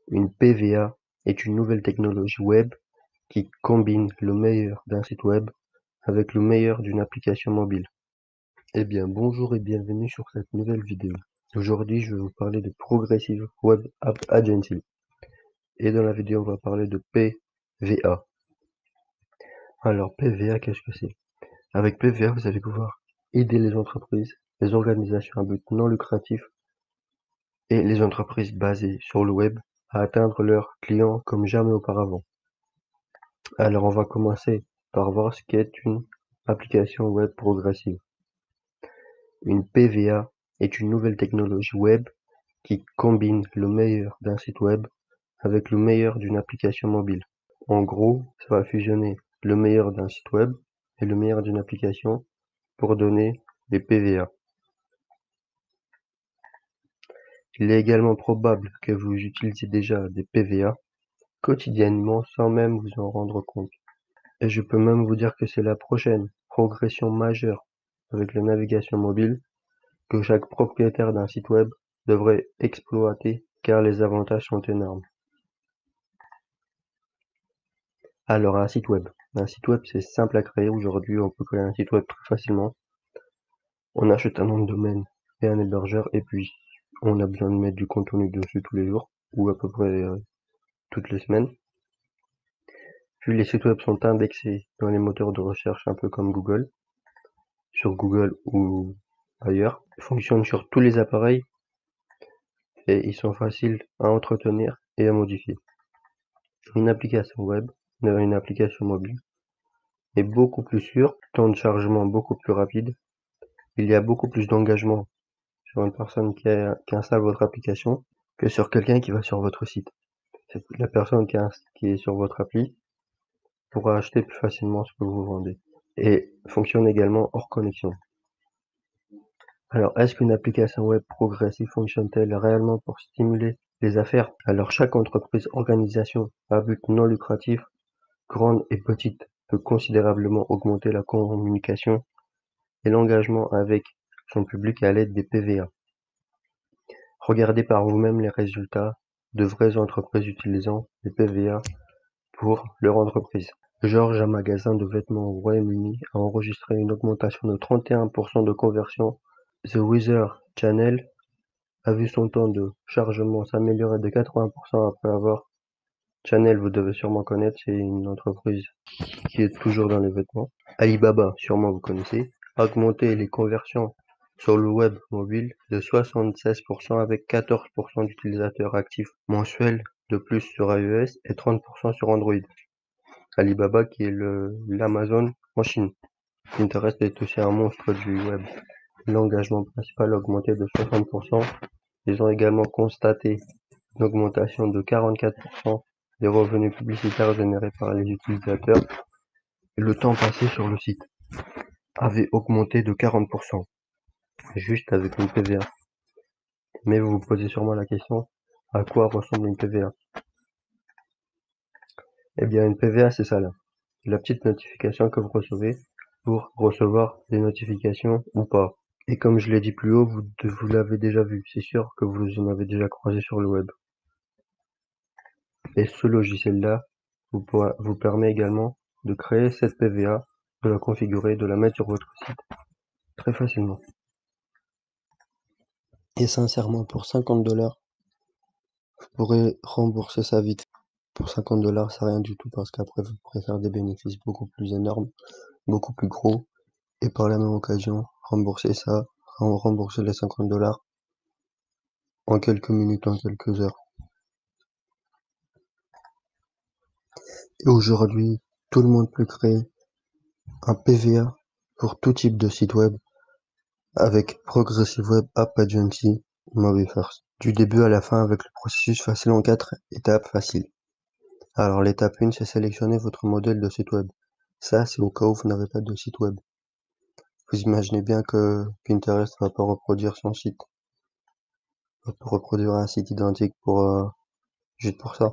Une PVA est une nouvelle technologie web qui combine le meilleur d'un site web avec le meilleur d'une application mobile. Eh bien, bonjour et bienvenue sur cette nouvelle vidéo. Aujourd'hui, je vais vous parler de Progressive Web App Agency. Et dans la vidéo, on va parler de PVA. Alors, PVA, qu'est-ce que c'est? Avec PVA, vous allez pouvoir aider les entreprises, les organisations à but non lucratif et les entreprises basées sur le web à atteindre leurs clients comme jamais auparavant. Alors, on va commencer par voir ce qu'est une application web progressive. Une PVA est une nouvelle technologie web qui combine le meilleur d'un site web avec le meilleur d'une application mobile. En gros, ça va fusionner le meilleur d'un site web et le meilleur d'une application pour donner des PVA. Il est également probable que vous utilisez déjà des PVA quotidiennement sans même vous en rendre compte. Et je peux même vous dire que c'est la prochaine progression majeure avec la navigation mobile que chaque propriétaire d'un site web devrait exploiter car les avantages sont énormes. Alors un site web. Un site web c'est simple à créer. Aujourd'hui on peut créer un site web très facilement. On achète un nom de domaine et un hébergeur et puis on a besoin de mettre du contenu dessus tous les jours ou à peu près toutes les semaines. Puis les sites web sont indexés dans les moteurs de recherche un peu comme Google, sur Google ou ailleurs. Ils fonctionnent sur tous les appareils et ils sont faciles à entretenir et à modifier. Une application web, une application mobile, est beaucoup plus sûre, temps de chargement beaucoup plus rapide, il y a beaucoup plus d'engagement sur une personne qui installe votre application que sur quelqu'un qui va sur votre site. La personne qui est sur votre appli pourra acheter plus facilement ce que vous vendez et fonctionne également hors connexion. Alors, est-ce qu'une application web progressive fonctionne-t-elle réellement pour stimuler les affaires? Alors, chaque entreprise, organisation à but non lucratif, grande et petite, peut considérablement augmenter la communication et l'engagement avec son public à l'aide des PVA. Regardez par vous-même les résultats de vraies entreprises utilisant les PVA pour leur entreprise. George, un magasin de vêtements au Royaume-Uni, a enregistré une augmentation de 31% de conversion. The Weather Channel a vu son temps de chargement s'améliorer de 80% après avoir. Channel, vous devez sûrement connaître, c'est une entreprise qui est toujours dans les vêtements. Alibaba, sûrement vous connaissez, a augmenté les conversions sur le web mobile de 76% avec 14% d'utilisateurs actifs mensuels de plus sur iOS et 30% sur Android. Alibaba qui est l'Amazon en Chine. Pinterest est aussi un monstre du web. L'engagement principal a augmenté de 60%. Ils ont également constaté une augmentation de 44% des revenus publicitaires générés par les utilisateurs et le temps passé sur le site avait augmenté de 40%, juste avec une PVA. Mais vous vous posez sûrement la question, à quoi ressemble une PVA? Eh bien, une PVA, c'est ça là. La petite notification que vous recevez pour recevoir des notifications ou pas. Et comme je l'ai dit plus haut, vous l'avez déjà vu. C'est sûr que vous en avez déjà croisé sur le web. Et ce logiciel-là vous permet également de créer cette PVA, de la configurer, de la mettre sur votre site très facilement. Et sincèrement, pour 50$, vous pourrez rembourser ça vite. Pour 50$, c'est rien du tout parce qu'après, vous pourrez faire des bénéfices beaucoup plus énormes, beaucoup plus gros. Et par la même occasion, rembourser les 50$ en quelques minutes, en quelques heures. Et aujourd'hui, tout le monde peut créer un PVA pour tout type de site web avec Progressive Web App Agency Mobile First. Du début à la fin avec le processus facile en 4 étapes faciles. Alors l'étape 1, c'est sélectionner votre modèle de site web. Ça, c'est au cas où vous n'avez pas de site web. Vous imaginez bien que Pinterest va pas reproduire son site. Va pas reproduire un site identique juste pour ça.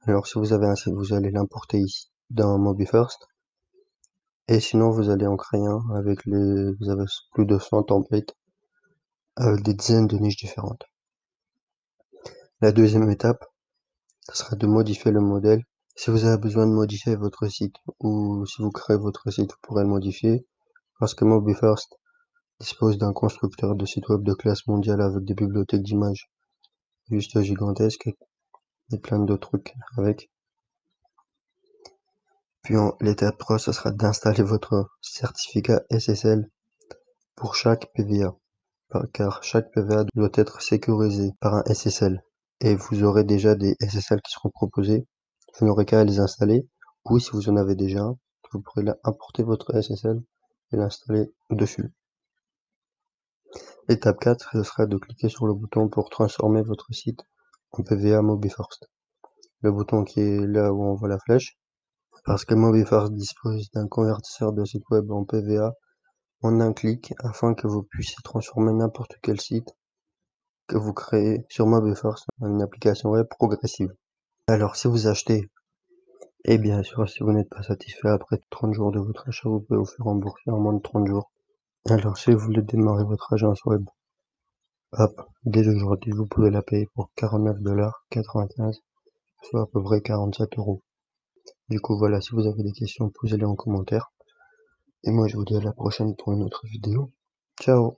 Alors si vous avez un site, vous allez l'importer ici dans Mobile First. Et sinon, vous allez en créer un vous avez plus de 100 templates avec des dizaines de niches différentes. La deuxième étape, Ce sera de modifier le modèle. Si vous avez besoin de modifier votre site ou si vous créez votre site, vous pourrez le modifier parce que MobiFirst dispose d'un constructeur de site web de classe mondiale avec des bibliothèques d'images juste gigantesques et plein d'autres trucs avec. Puis l'étape 3, ce sera d'installer votre certificat SSL pour chaque PVA, car chaque PVA doit être sécurisé par un SSL. Et vous aurez déjà des SSL qui seront proposés. Vous n'aurez qu'à les installer, ou si vous en avez déjà un, vous pourrez importer votre SSL et l'installer dessus. Étape 4, ce sera de cliquer sur le bouton pour transformer votre site en PVA MobiFirst. Le bouton qui est là où on voit la flèche, parce que MobiFirst dispose d'un convertisseur de site web en PVA en un clic afin que vous puissiez transformer n'importe quel site que vous créez sur MobiFirst en une application web progressive. Alors si vous achetez, et bien sûr si vous n'êtes pas satisfait après 30 jours de votre achat, vous pouvez vous faire rembourser en moins de 30 jours. Alors si vous voulez démarrer votre agence web, hop, dès aujourd'hui vous pouvez la payer pour 49,95 $, soit à peu près 47 euros. Du coup voilà, si vous avez des questions, posez-les en commentaire. Et moi je vous dis à la prochaine pour une autre vidéo. Ciao!